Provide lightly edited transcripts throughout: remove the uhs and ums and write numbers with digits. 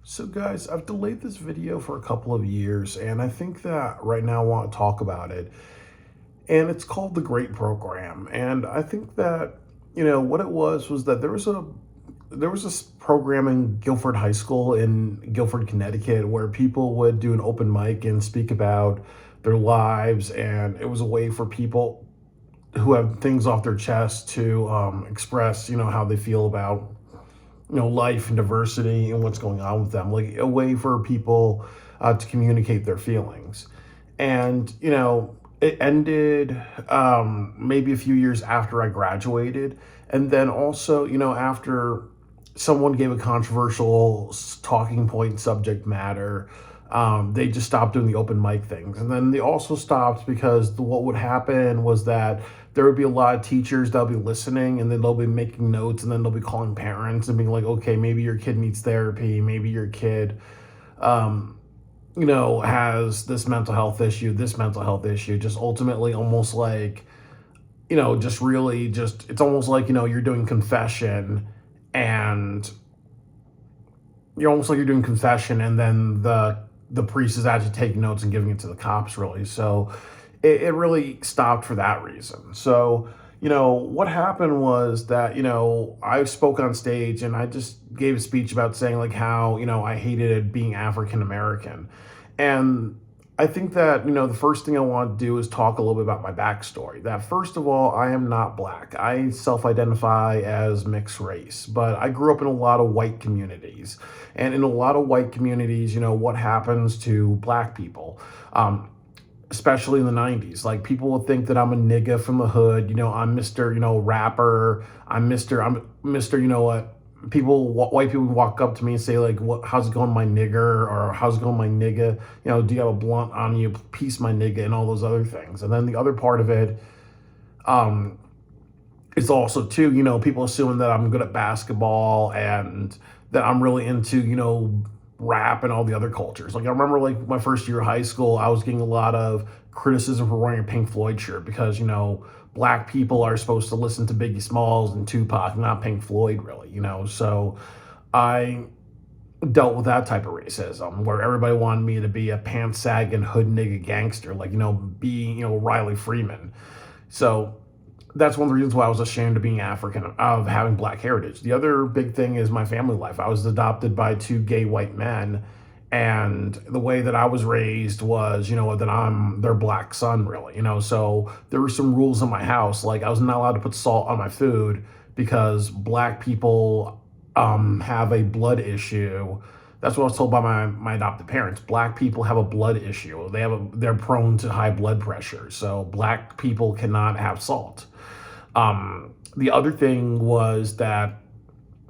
So guys, I've delayed this video for a couple of years, and I think that right now I want to talk about it. And it's called the Great Program. And I think that, what it was that there was this program in Guilford High School in Guilford, Connecticut, where people would do an open mic and speak about their lives, and it was a way for people who have things off their chest to express, how they feel about life and diversity and what's going on with them, like a way for people to communicate their feelings. And it ended maybe a few years after I graduated, and then also after someone gave a controversial talking point subject matter. They just stopped doing the open mic things, and then they also stopped because what would happen was that there would be a lot of teachers that'll be listening, and then they'll be making notes, and then they'll be calling parents and being like, okay, maybe your kid needs therapy, maybe your kid um, has this mental health issue, just ultimately almost like, just really just, it's almost like, you're doing confession, and you're doing confession, and then the priest is actually taking notes and giving it to the cops, really. So it really stopped for that reason. So what happened was that I spoke on stage, and I just gave a speech about saying like how I hated being African American. And I think that the first thing I want to do is talk a little bit about my backstory. That first of all, I am not black. I self-identify as mixed race, but I grew up in a lot of white communities. And in a lot of white communities, what happens to black people, especially in the 90s, like people will think that I'm a nigga from the hood. I'm Mr. Rapper. I'm Mr. What white people walk up to me and say like, "What? How's it going, my nigger?" or "How's it going, my nigga?" Do you have a blunt on you? Peace, my nigga, and all those other things. And then the other part of it, um, is also too, people assuming that I'm good at basketball and that I'm really into, rap and all the other cultures. Like I remember like my first year of high school, I was getting a lot of criticism for wearing a Pink Floyd shirt because, black people are supposed to listen to Biggie Smalls and Tupac, not Pink Floyd, really, So I dealt with that type of racism where everybody wanted me to be a pants sagging hood nigga gangster, like, be, Riley Freeman. So that's one of the reasons why I was ashamed of being African, of having black heritage. The other big thing is my family life. I was adopted by two gay white men, and the way that I was raised was, that I'm their black son, really. So there were some rules in my house, like I was not allowed to put salt on my food because black people have a blood issue. That's what I was told by my adopted parents. Black people have a blood issue. They're prone to high blood pressure. So black people cannot have salt. The other thing was that,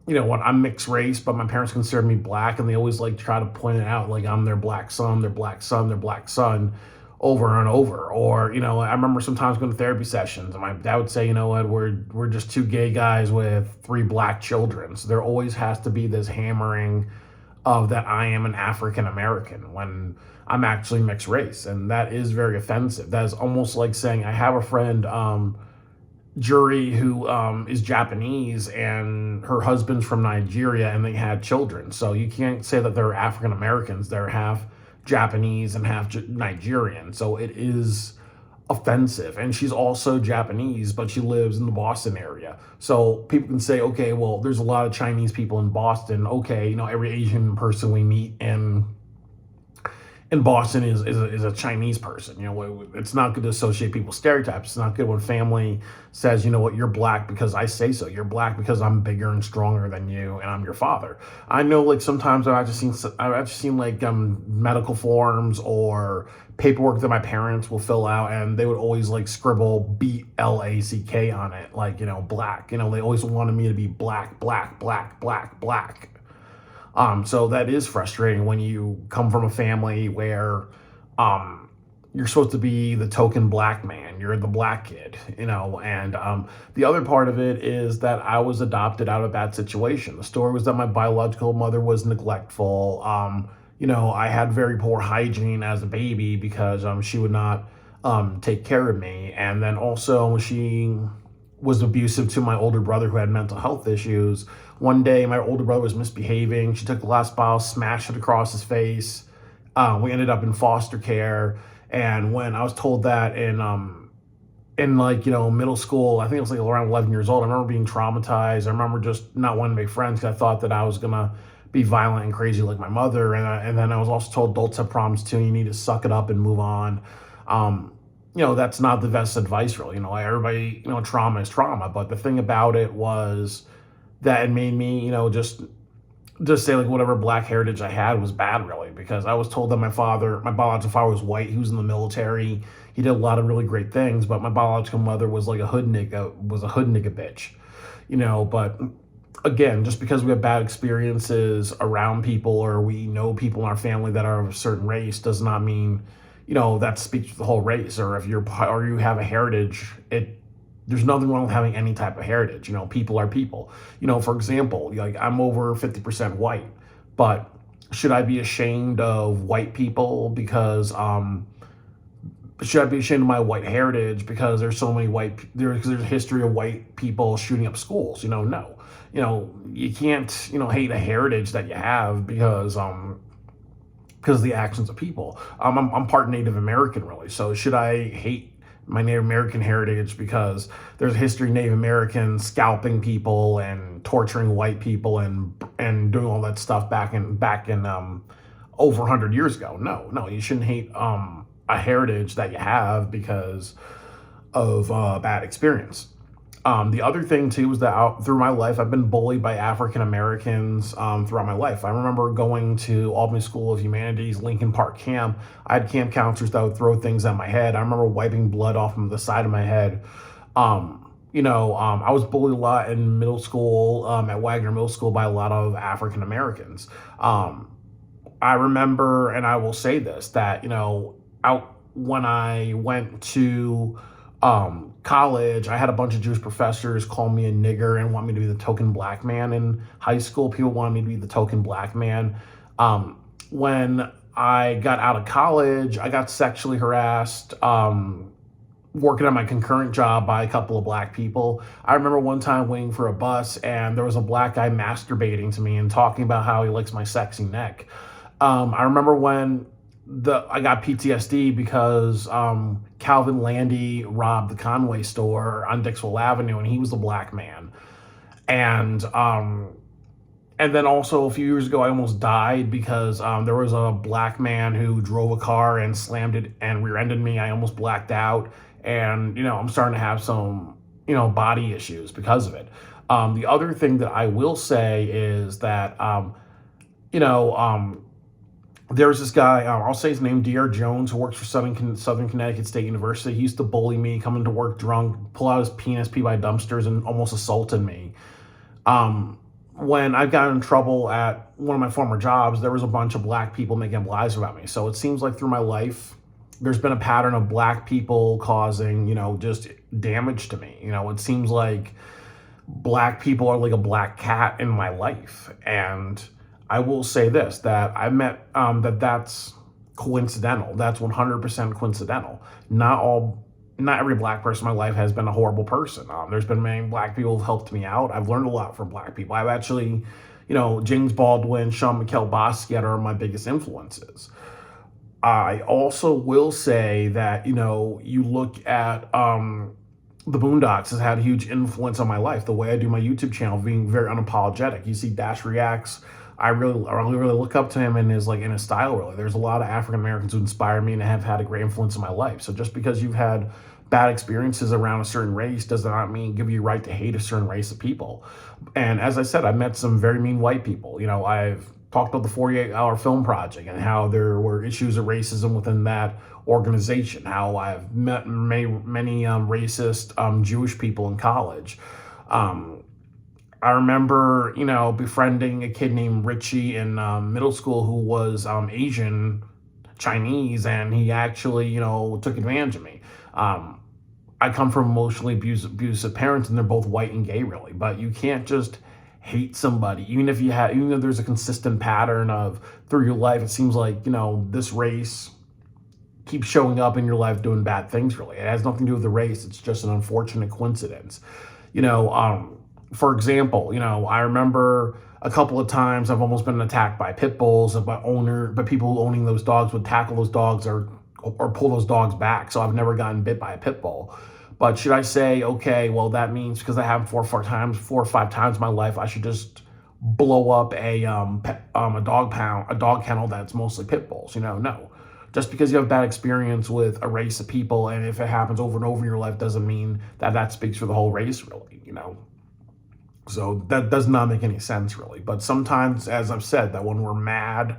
when I'm mixed race, but my parents consider me black, and they always like try to point it out like I'm their black son, their black son, their black son, over and over. Or, I remember sometimes going to therapy sessions, and my dad would say, what, we're just two gay guys with three black children. So there always has to be this hammering of that I am an African American when I'm actually mixed race, and that is very offensive. That is almost like saying I have a friend, Jury, who is Japanese, and her husband's from Nigeria, and they had children. So you can't say that they're African Americans. They're half Japanese and half Nigerian. So it is offensive. And she's also Japanese, but she lives in the Boston area. So people can say, okay, well, there's a lot of Chinese people in Boston. Okay, every Asian person we meet in Boston is a Chinese person. It's not good to associate people's stereotypes. It's not good when family says, what, you're black because I say so. You're black because I'm bigger and stronger than you, and I'm your father. I know, like sometimes I've actually seen like medical forms or paperwork that my parents will fill out, and they would always like scribble BLACK on it, like black. They always wanted me to be black, black, black, black, black. So that is frustrating when you come from a family where you're supposed to be the token black man. You're the black kid, and the other part of it is that I was adopted out of a bad situation. The story was that my biological mother was neglectful. I had very poor hygiene as a baby because she would not take care of me. And then also she was abusive to my older brother who had mental health issues. One day, my older brother was misbehaving. She took the glass bottle, smashed it across his face. We ended up in foster care. And when I was told that in like middle school, I think it was like around 11 years old, I remember being traumatized. I remember just not wanting to make friends because I thought that I was gonna be violent and crazy like my mother. And then I was also told adults have problems too. You need to suck it up and move on. um, that's not the best advice, really. Like everybody, trauma is trauma. But the thing about it was that it made me, just say like whatever black heritage I had was bad, really, because I was told that my biological father was white. He was in the military. He did a lot of really great things, but my biological mother was like a hood nigga, bitch, But again, just because we have bad experiences around people or we know people in our family that are of a certain race does not mean that speaks to the whole race. Or if you have a heritage, there's nothing wrong with having any type of heritage. People are people. For example, like I'm over 50% white, but should I be ashamed of white people because should I be ashamed of my white heritage because there's so many there's a history of white people shooting up schools? No. You can't hate a heritage that you have because of the actions of people. I'm part Native American, really. So should I hate my Native American heritage because there's a history of Native Americans scalping people and torturing white people and doing all that stuff back in over 100 years ago? No, you shouldn't hate a heritage that you have because of bad experience. The other thing too is that through my life, I've been bullied by African Americans throughout my life. I remember going to Albany School of Humanities, Lincoln Park camp. I had camp counselors that would throw things at my head. I remember wiping blood off of the side of my head. I was bullied a lot in middle school, at Wagner Middle School, by a lot of African Americans. I remember, and I will say this, that when I went to college, I had a bunch of Jewish professors call me a nigger and want me to be the token black man in high school. People wanted me to be the token black man. When I got out of college, I got sexually harassed, working on my concurrent job by a couple of black people. I remember one time waiting for a bus and there was a black guy masturbating to me and talking about how he likes my sexy neck. I remember when I got PTSD because Calvin Landy robbed the Conway store on Dixwell Avenue, and he was a black man. And then also a few years ago, I almost died because there was a black man who drove a car and slammed it and rear-ended me. I almost blacked out, and I'm starting to have some body issues because of it. The other thing that I will say is that there was this guy, I'll say his name, D.R. Jones, who works for Southern Connecticut State University. He used to bully me, coming to work drunk, pull out his penis, pee by dumpsters, and almost assaulted me. When I got in trouble at one of my former jobs, there was a bunch of black people making up lies about me. So it seems like through my life, there's been a pattern of black people causing, just damage to me. It seems like black people are like a black cat in my life. And I will say this, that I met, that's coincidental. That's 100% coincidental. Not every black person in my life has been a horrible person. There's been many black people who've helped me out. I've learned a lot from black people. I've actually, James Baldwin, Sean McKell Basquiat are my biggest influences. I also will say that, you look at, the Boondocks has had a huge influence on my life. The way I do my YouTube channel, being very unapologetic. You see Dash Reacts. I really look up to him and his style. Really, there's a lot of African Americans who inspire me and have had a great influence in my life. So just because you've had bad experiences around a certain race does not mean give you a right to hate a certain race of people. And as I said, I met some very mean white people. I've talked about the 48-hour film project and how there were issues of racism within that organization. How I've met many racist Jewish people in college. I remember, befriending a kid named Richie in middle school who was Asian Chinese, and he actually, took advantage of me. I come from emotionally abusive parents, and they're both white and gay, really. But you can't just hate somebody, even if there's a consistent pattern of through your life. It seems like this race keep showing up in your life doing bad things. Really, it has nothing to do with the race. It's just an unfortunate coincidence. You know, for example, I remember a couple of times I've almost been attacked by pit bulls, but people owning those dogs would tackle those dogs or pull those dogs back. So I've never gotten bit by a pit bull. But should I say, okay, well, that means because I have 4 or 5 times in my life, I should just blow up a dog kennel that's mostly pit bulls? No. Just because you have a bad experience with a race of people, and if it happens over and over in your life, doesn't mean that speaks for the whole race, really. So that does not make any sense, really. But sometimes, as I've said, that when we're mad,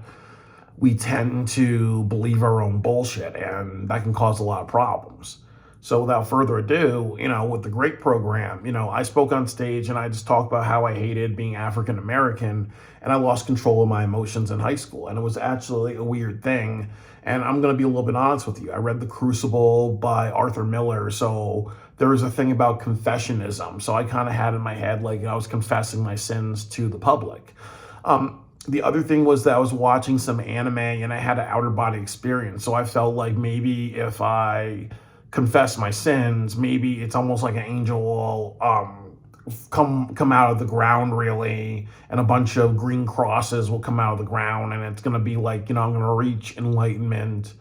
we tend to believe our own bullshit, and that can cause a lot of problems. So without further ado, with the GREAT program, I spoke on stage and I just talked about how I hated being African American, and I lost control of my emotions in high school. And it was actually a weird thing. And I'm going to be a little bit honest with you. I read The Crucible by Arthur Miller. So there was a thing about confessionism. So I kind of had in my head, like, I was confessing my sins to the public. The other thing was that I was watching some anime and I had an outer body experience. So I felt like maybe if I confess my sins, maybe it's almost like an angel will come out of the ground, really, and a bunch of green crosses will come out of the ground, and it's going to be like, I'm going to reach enlightenment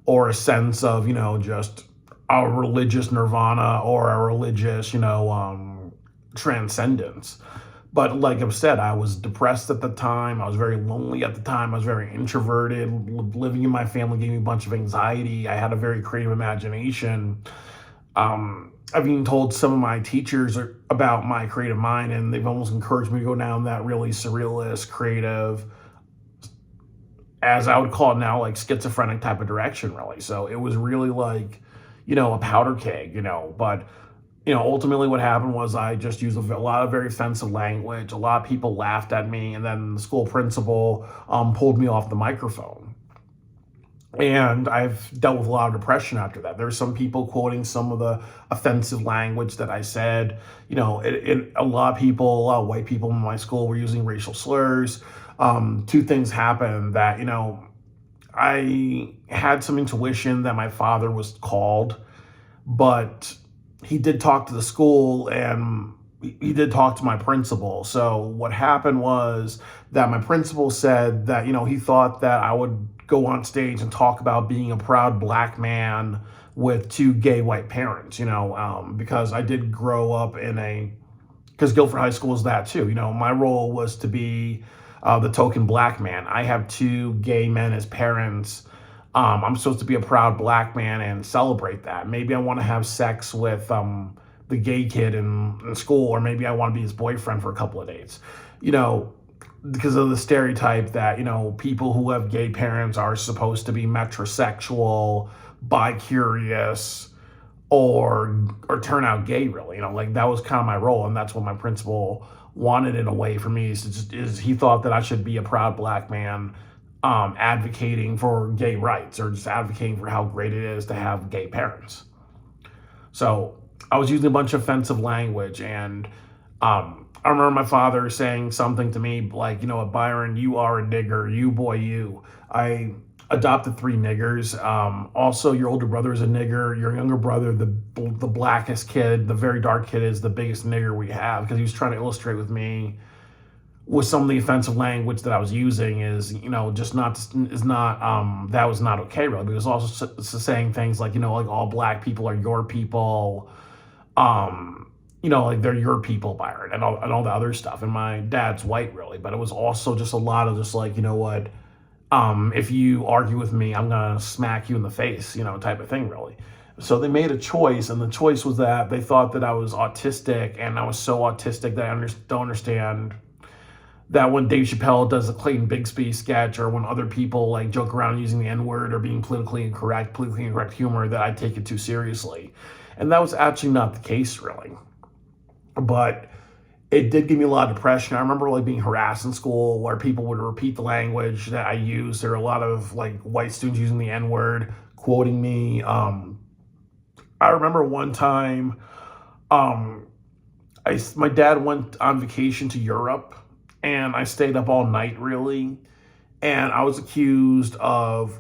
or a sense of, just a religious nirvana or a religious, transcendence. But like I've said, I was depressed at the time. I was very lonely at the time. I was very introverted. Living in my family gave me a bunch of anxiety. I had a very creative imagination. I've even told some of my teachers about my creative mind, and they've almost encouraged me to go down that really surrealist, creative, as I would call it now, like schizophrenic type of direction, really. So it was really like, a powder keg, but ultimately what happened was I just used a lot of very offensive language. A lot of people laughed at me, and then the school principal pulled me off the microphone. And I've dealt with a lot of depression after that. There's some people quoting some of the offensive language that I said. A lot of people, a lot of white people in my school were using racial slurs. Two things happened that, I had some intuition that my father was called, but he did talk to the school and he did talk to my principal. So what happened was that my principal said that, he thought that I would go on stage and talk about being a proud black man with two gay white parents, because I did grow up because Guilford High School is that too. My role was to be the token black man. I have two gay men as parents. I'm supposed to be a proud black man and celebrate that. Maybe I want to have sex with the gay kid in school, or maybe I want to be his boyfriend for a couple of days. Because of the stereotype that, people who have gay parents are supposed to be metrosexual, bi-curious, or turn out gay, really. Like that was kind of my role, and that's what my principal wanted in a way for me. Is he thought that I should be a proud black man advocating for gay rights, or just advocating for how great it is to have gay parents. So I was using a bunch of offensive language, and I remember my father saying something to me like, Byron, you are a nigger, you boy, you. I adopted 3 niggers. Also, your older brother is a nigger. Your younger brother, the blackest kid, the very dark kid, is the biggest nigger we have, because he was trying to illustrate with me with some of the offensive language that I was using is, that was not okay, really. But it was also saying things like, like all black people are your people, like they're your people, Byron, and all the other stuff. And my dad's white, really, but it was also just a lot of just like, if you argue with me, I'm gonna smack you in the face, type of thing, really. So they made a choice, and the choice was that they thought that I was autistic, and I was so autistic that I don't understand that when Dave Chappelle does a Clayton Bigsby sketch, or when other people like joke around using the N-word or being politically incorrect humor, that I take it too seriously. And that was actually not the case, really. But it did give me a lot of depression. I remember like being harassed in school where people would repeat the language that I used. There were a lot of like white students using the N-word, quoting me. I remember one time, my dad went on vacation to Europe, and I stayed up all night, really. And I was accused of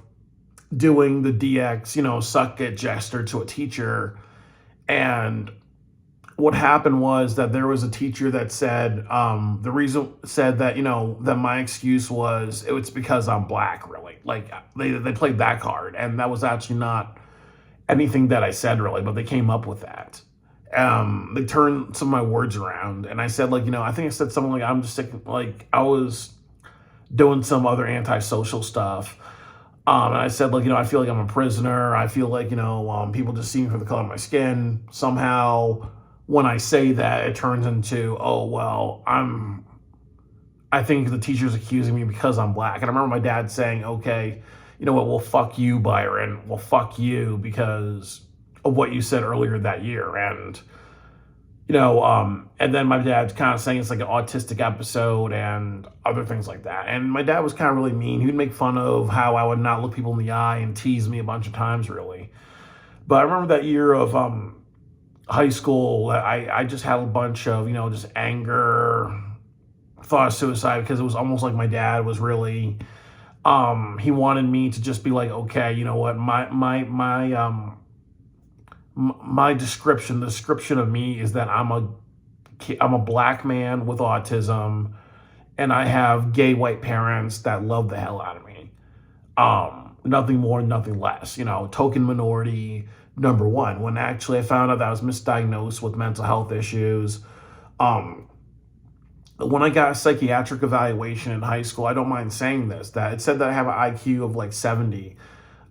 doing the DX, suck it gesture to a teacher. And what happened was that there was a teacher that said, the reason said that, that my excuse was, it's because I'm black, really. Like, they played that card. And that was actually not anything that I said, really, but they came up with that. They turned some of my words around. And I said, like, I think I said something like, I'm just sick, like, I was doing some other antisocial stuff. And I said, like, I feel like I'm a prisoner. I feel like, people just see me for the color of my skin. Somehow, when I say that, it turns into, oh, well, I think the teacher's accusing me because I'm black. And I remember my dad saying, okay, you know what, well, fuck you, Byron. Well, fuck you because of what you said earlier that year. And then my dad's kind of saying it's like an autistic episode and other things like that. And my dad was kind of really mean. He would make fun of how I would not look people in the eye and tease me a bunch of times, really. But I remember that year of high school, I just had a bunch of, just anger, thought of suicide, because it was almost like my dad was really, he wanted me to just be like, okay, you know what, my description, the description of me is that I'm a black man with autism, and I have gay white parents that love the hell out of me. Nothing more, nothing less. Token minority number one. When actually I found out that I was misdiagnosed with mental health issues. When I got a psychiatric evaluation in high school, I don't mind saying this, that it said that I have an IQ of like 70.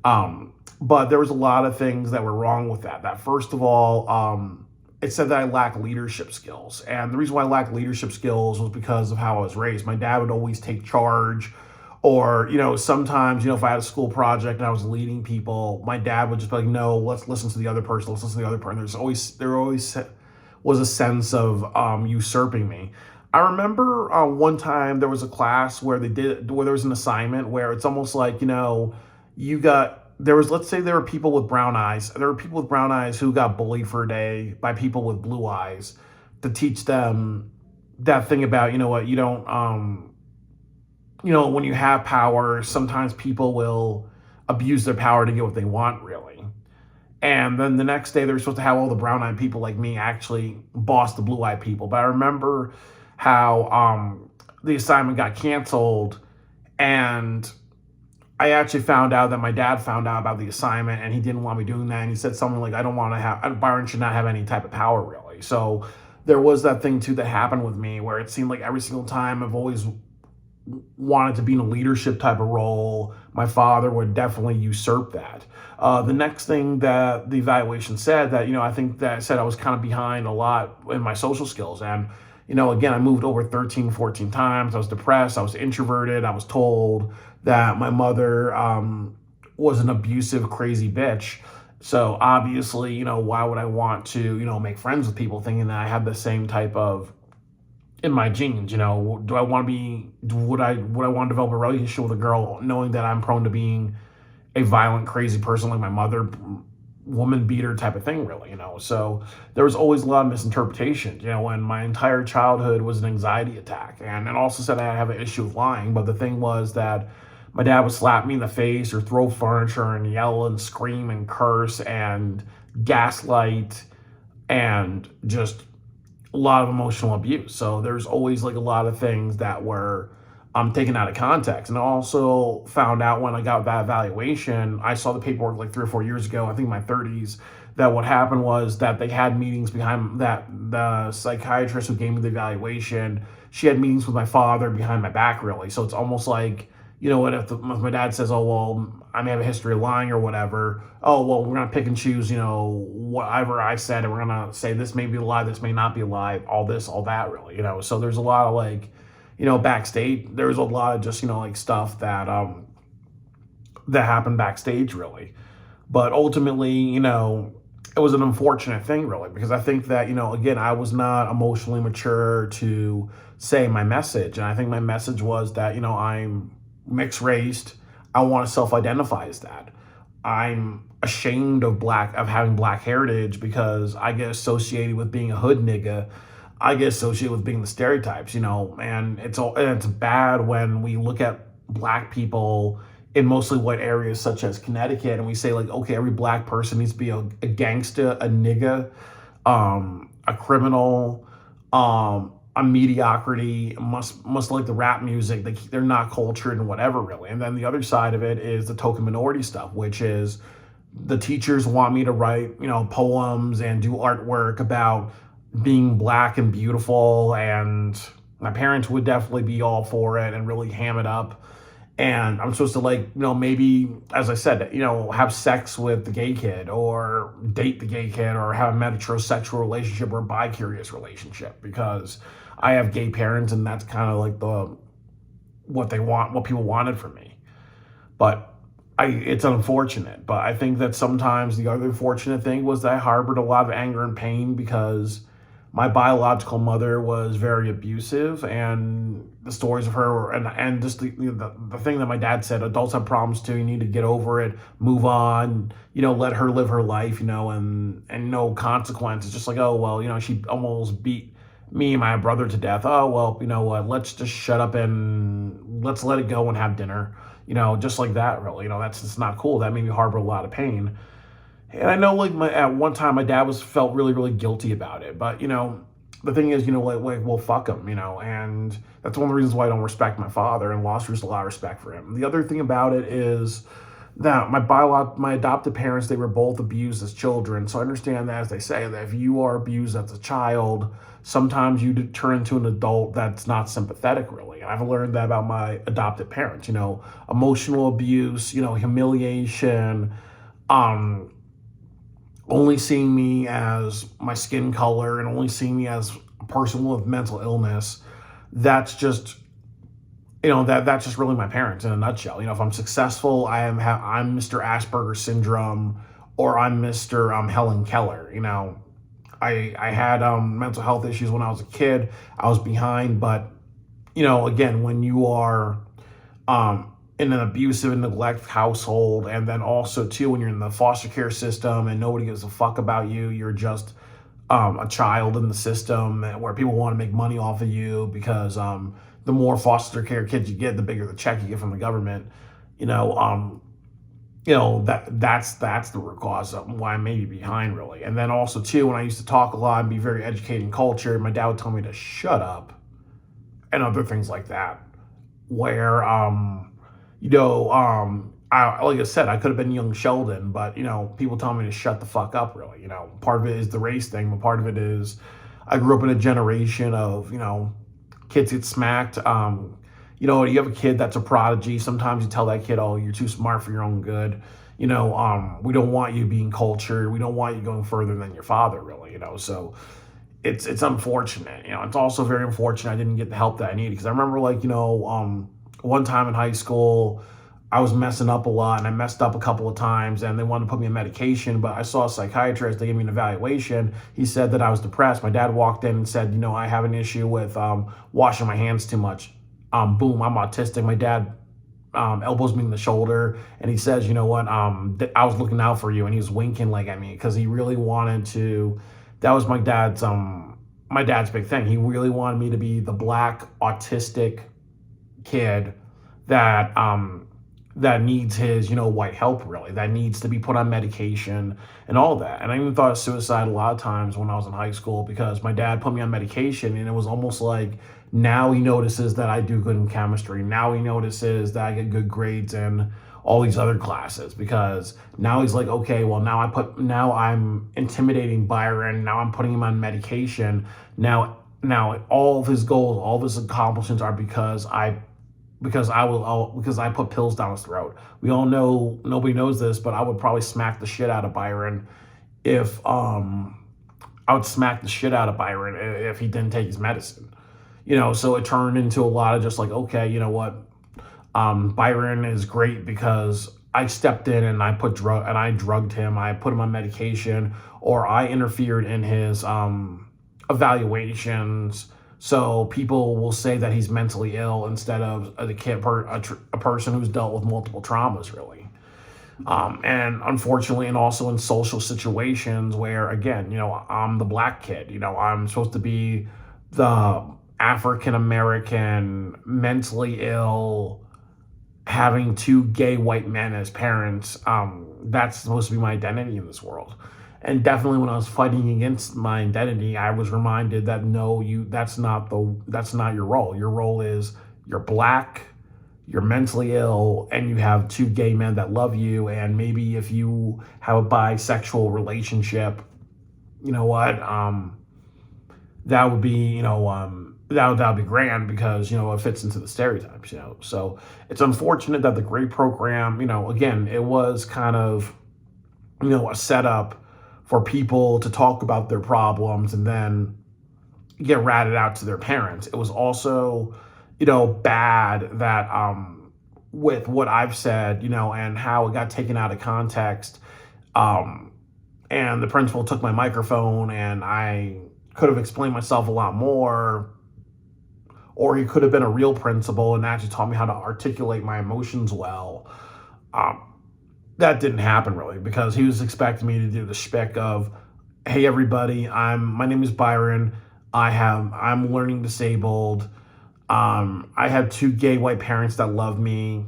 But there was a lot of things that were wrong with that. That first of all, it said that I lack leadership skills. And the reason why I lack leadership skills was because of how I was raised. My dad would always take charge. Or, sometimes, if I had a school project and I was leading people, my dad would just be like, no, let's listen to the other person. Let's listen to the other person. There always was a sense of usurping me. I remember one time there was a class where there was an assignment where it's almost like, let's say there were people with brown eyes. There were people with brown eyes who got bullied for a day by people with blue eyes to teach them that thing about, you don't, when you have power, sometimes people will abuse their power to get what they want, really. And then the next day, they were supposed to have all the brown-eyed people like me actually boss the blue-eyed people. But I remember how the assignment got canceled, and I actually found out that my dad found out about the assignment, and he didn't want me doing that. And he said something like, Byron should not have any type of power, really. So there was that thing, too, that happened with me where it seemed like every single time I've always wanted to be in a leadership type of role, my father would definitely usurp that. The next thing that the evaluation said that, I think that said I was kind of behind a lot in my social skills. And, again, I moved over 13, 14 times. I was depressed. I was introverted. I was told that my mother was an abusive, crazy bitch. So obviously, why would I want to, make friends with people thinking that I have the same type of in my genes? Would I want to develop a relationship with a girl knowing that I'm prone to being a violent, crazy person like my mother, woman beater type of thing, really, So there was always a lot of misinterpretations, and my entire childhood was an anxiety attack. And it also said I have an issue with lying, but the thing was that my dad would slap me in the face or throw furniture and yell and scream and curse and gaslight and just a lot of emotional abuse. So there's always like a lot of things that were taken out of context. And I also found out when I got that evaluation, I saw the paperwork like 3 or 4 years ago, I think in my 30s, that what happened was that they had meetings behind that the psychiatrist who gave me the evaluation, she had meetings with my father behind my back, really. So it's almost like, if my dad says, oh, well, I may have a history of lying or whatever, oh, well, we're going to pick and choose, whatever I said, and we're going to say this may be a lie, this may not be a lie, all this, all that, really, So there's a lot of like, backstage, there's a lot of just, like stuff that that happened backstage, really. But ultimately, it was an unfortunate thing, really, because I think that, again, I was not emotionally mature to say my message. And I think my message was that, I'm mixed raced. I want to self-identify as that. I'm ashamed of having black heritage because I get associated with being a hood nigga. I get associated with being the stereotypes, and it's bad when we look at black people in mostly white areas such as Connecticut, and we say like, okay, every black person needs to be a gangster, a nigga, a criminal, a mediocrity, must like the rap music. They're not cultured and whatever really. And then the other side of it is the token minority stuff, which is the teachers want me to write, poems and do artwork about being black and beautiful, and my parents would definitely be all for it and really ham it up. And I'm supposed to like, maybe, as I said, have sex with the gay kid or date the gay kid or have a metrosexual relationship or a bi-curious relationship because I have gay parents, and that's kind of like what people wanted from me. But it's unfortunate. But I think that sometimes the other unfortunate thing was that I harbored a lot of anger and pain because my biological mother was very abusive, and the stories of her and just the thing that my dad said, adults have problems too, you need to get over it, move on, let her live her life, and no consequences. Just like, oh well, she almost beat me and my brother to death. Oh well, you know what, let's just shut up and let's let it go and have dinner, just like that. Really, that's just not cool. That made me harbor a lot of pain. And I know, like, at one time, my dad felt really, really guilty about it. But the thing is, like, well, fuck him, and that's one of the reasons why I don't respect my father and lost a lot of respect for him. The other thing about it is that my adopted parents, they were both abused as children. So I understand that, as they say, that if you are abused as a child, sometimes you turn into an adult that's not sympathetic, really. I've learned that about my adopted parents. Emotional abuse, humiliation, only seeing me as my skin color and only seeing me as a person with mental illness. That's just, that's just really my parents in a nutshell. If I'm successful, I'm Mr. Asperger syndrome, or I'm Mr. Helen Keller. I had mental health issues when I was a kid. I was behind, but again, when you are in an abusive and neglect household, and then also too when you're in the foster care system and nobody gives a fuck about you, you're just a child in the system where people want to make money off of you because the more foster care kids you get, the bigger the check you get from the government. That's the root cause of why I'm maybe behind, really. And then also too, when I used to talk a lot and be very educated and cultured, my dad would tell me to shut up and other things like that, where like I said, I could have been young Sheldon, but people tell me to shut the fuck up, really. Part of it is the race thing, but part of it is I grew up in a generation of, kids get smacked. You have a kid that's a prodigy. Sometimes you tell that kid, oh, you're too smart for your own good. We don't want you being cultured. We don't want you going further than your father, really. So it's unfortunate. It's also very unfortunate I didn't get the help that I needed, because I remember, like, one time in high school, I was messing up a lot, and I messed up a couple of times, and they wanted to put me on medication, but I saw a psychiatrist. They gave me an evaluation. He said that I was depressed. My dad walked in and said, I have an issue with washing my hands too much. Boom, I'm autistic. My dad elbows me in the shoulder, and he says, you know what, I was looking out for you, and he was winking like at me because he really wanted to. That was my dad's big thing. He really wanted me to be the black autistic kid that needs his white help, really, that needs to be put on medication and all that. And I even thought of suicide a lot of times when I was in high school, because my dad put me on medication, and it was almost like, now he notices that I do good in chemistry, now he notices that I get good grades in all these other classes, because now he's like, okay, well, now I'm intimidating Byron, now I'm putting him on medication, now all of his goals, all of his accomplishments are because I put pills down his throat. We all know, nobody knows this, but I would probably smack the shit out of Byron if he didn't take his medicine. So it turned into a lot of just like, okay, you know what? Byron is great because I stepped in and I drugged him. I put him on medication, or I interfered in his evaluations. So people will say that he's mentally ill instead of a person who's dealt with multiple traumas, really. And unfortunately, and also in social situations where, again, I'm the black kid, I'm supposed to be the African American, mentally ill, having two gay white men as parents, that's supposed to be my identity in this world. And definitely when I was fighting against my identity, I was reminded that no, that's not your role. Your role is you're black, you're mentally ill, and you have two gay men that love you. And maybe if you have a bisexual relationship, you know what? That would be, that would be grand because, it fits into the stereotypes, So it's unfortunate that the grade program, again, it was kind of, a setup for people to talk about their problems and then get ratted out to their parents. It was also, bad that with what I've said, and how it got taken out of context. And the principal took my microphone and I could have explained myself a lot more, or he could have been a real principal and actually taught me how to articulate my emotions well. That didn't happen really because he was expecting me to do the shtick of, hey everybody, my name is Byron. I'm learning disabled. I have two gay white parents that love me.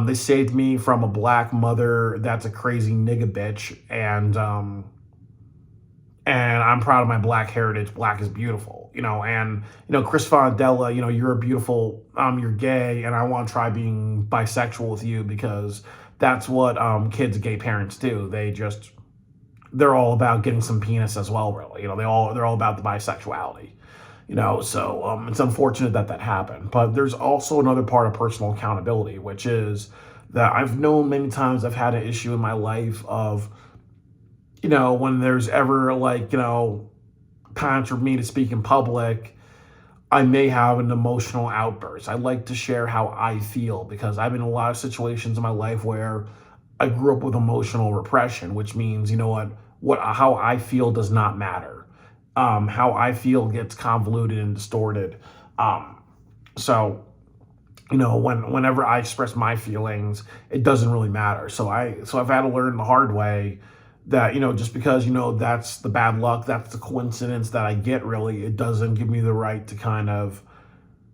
They saved me from a black mother that's a crazy nigga bitch, and I'm proud of my black heritage. Black is beautiful, and Chris Fonadella, you're a beautiful, you're gay, and I want to try being bisexual with you because that's what kids of gay parents do. They're all about getting some penis as well, really. They're all about the bisexuality. So it's unfortunate that happened. But there's also another part of personal accountability, which is that I've known many times I've had an issue in my life of, when there's ever times for me to speak in public, I may have an emotional outburst. I like to share how I feel because I've been in a lot of situations in my life where I grew up with emotional repression, which means, how I feel does not matter. How I feel gets convoluted and distorted. So, whenever I express my feelings, it doesn't really matter. So I've had to learn the hard way that, just because, that's the bad luck, that's the coincidence that I get, really, it doesn't give me the right to kind of,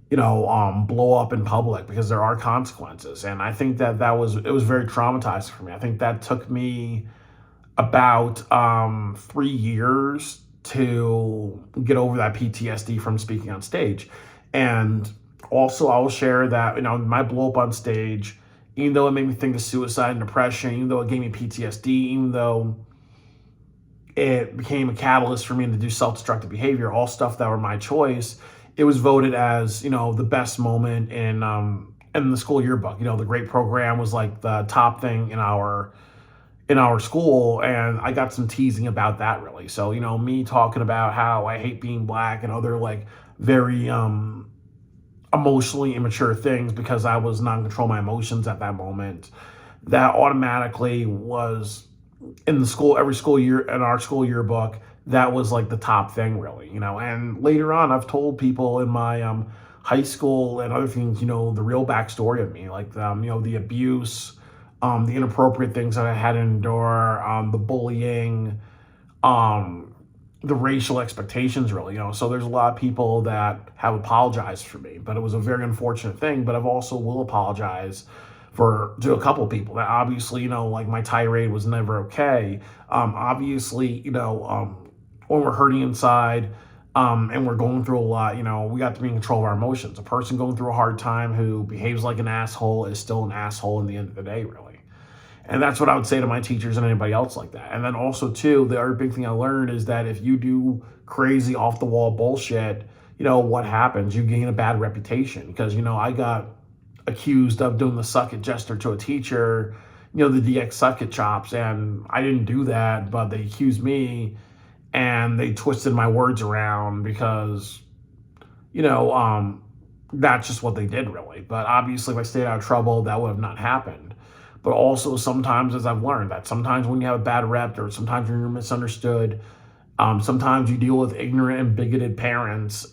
blow up in public because there are consequences. And I think it was very traumatizing for me. I think that took me about 3 years to get over that PTSD from speaking on stage. And also I will share that, my blow up on stage, even though it made me think of suicide and depression, even though it gave me PTSD, even though it became a catalyst for me to do self-destructive behavior, all stuff that were my choice, it was voted as, the best moment in the school yearbook. The grade program was like the top thing in our school, and I got some teasing about that, really. So, me talking about how I hate being black and other very emotionally immature things because I was not in control of my emotions at that moment, that automatically was in the school, every school year, in our school yearbook, that was the top thing, really. And later on, I've told people in my high school and other things, the real backstory of me, the abuse, the inappropriate things that I had to endure, the bullying, the racial expectations, really. So there's a lot of people that have apologized for me, but it was a very unfortunate thing. But I've also will apologize to a couple of people that obviously, my tirade was never okay. Obviously, when we're hurting inside, and we're going through a lot, we got to be in control of our emotions. A person going through a hard time who behaves like an asshole is still an asshole in the end of the day, really. And that's what I would say to my teachers and anybody else like that. And then also, too, the other big thing I learned is that if you do crazy off-the-wall bullshit, what happens? You gain a bad reputation. Because, I got accused of doing the suck-it gesture to a teacher, the DX suck-it chops, and I didn't do that, but they accused me, and they twisted my words around because, that's just what they did, really. But obviously, if I stayed out of trouble, that would have not happened. But also sometimes, as I've learned, that sometimes when you have a bad rep or sometimes when you're misunderstood, sometimes you deal with ignorant and bigoted parents,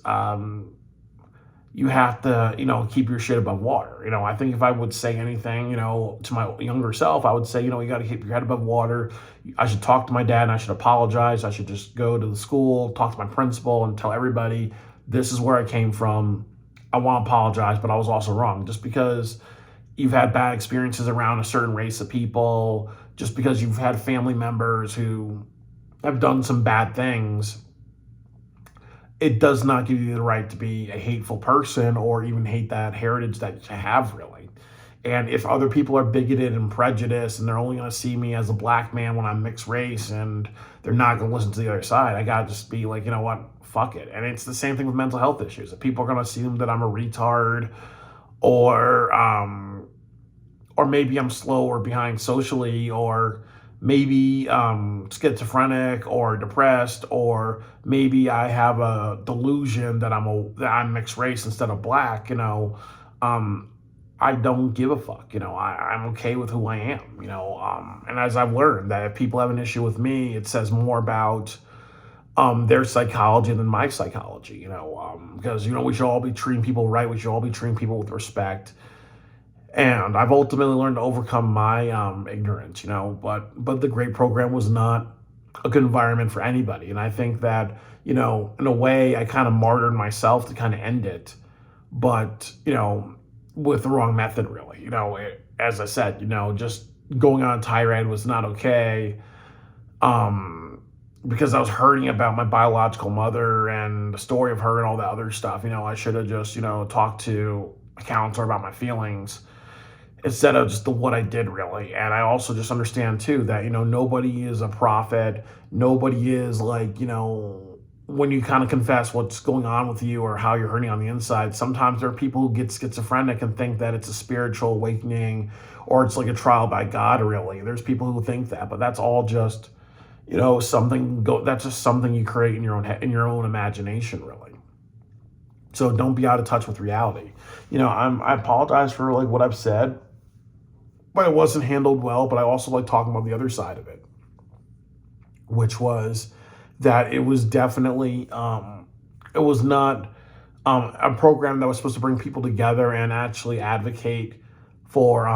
you have to, keep your shit above water. I think if I would say anything, to my younger self, I would say, you got to keep your head above water. I should talk to my dad and I should apologize. I should just go to the school, talk to my principal and tell everybody, this is where I came from. I want to apologize, but I was also wrong. Just because you've had bad experiences around a certain race of people, just because you've had family members who have done some bad things, it does not give you the right to be a hateful person or even hate that heritage that you have, really. And if other people are bigoted and prejudiced and they're only going to see me as a black man when I'm mixed race and they're not going to listen to the other side, I got to just be like, you know what? Fuck it. And it's the same thing with mental health issues. If people are going to assume that I'm a retard or or maybe I'm slow or behind socially, or maybe schizophrenic or depressed, or maybe I have a delusion that I'm mixed race instead of black. Um, I don't give a fuck. I'm okay with who I am. And as I've learned that if people have an issue with me, it says more about their psychology than my psychology. Because we should all be treating people right. We should all be treating people with respect, and I've ultimately learned to overcome my ignorance, but the great program was not a good environment for anybody. And I think that, in a way, I kind of martyred myself to kind of end it, but, with the wrong method, really. As I said, just going on a tirade was not okay, because I was hurting about my biological mother and the story of her and all that other stuff. I should have just, talked to a counselor about my feelings instead of just what I did, really. And I also just understand too that, nobody is a prophet. Nobody is like, when you kind of confess what's going on with you or how you're hurting on the inside, sometimes there are people who get schizophrenic and think that it's a spiritual awakening or it's like a trial by God, really. There's people who think that, but that's all just, that's just something you create in your own head, in your own imagination, really. So don't be out of touch with reality. I apologize for like what I've said, but it wasn't handled well. But I also like talking about the other side of it, which was that it was definitely it was not a program that was supposed to bring people together and actually advocate for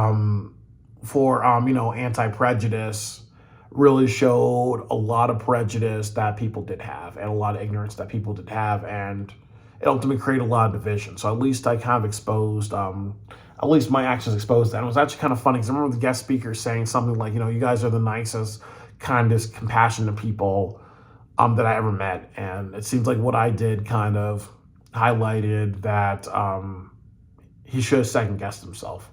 anti-prejudice. Really showed a lot of prejudice that people did have and a lot of ignorance that people did have, and it ultimately created a lot of division. So at least I kind of exposed, at least my actions exposed that. And it was actually kind of funny because I remember the guest speaker saying something like, you guys are the nicest, kindest, compassionate people that I ever met. And it seems like what I did kind of highlighted that he should have second guessed himself.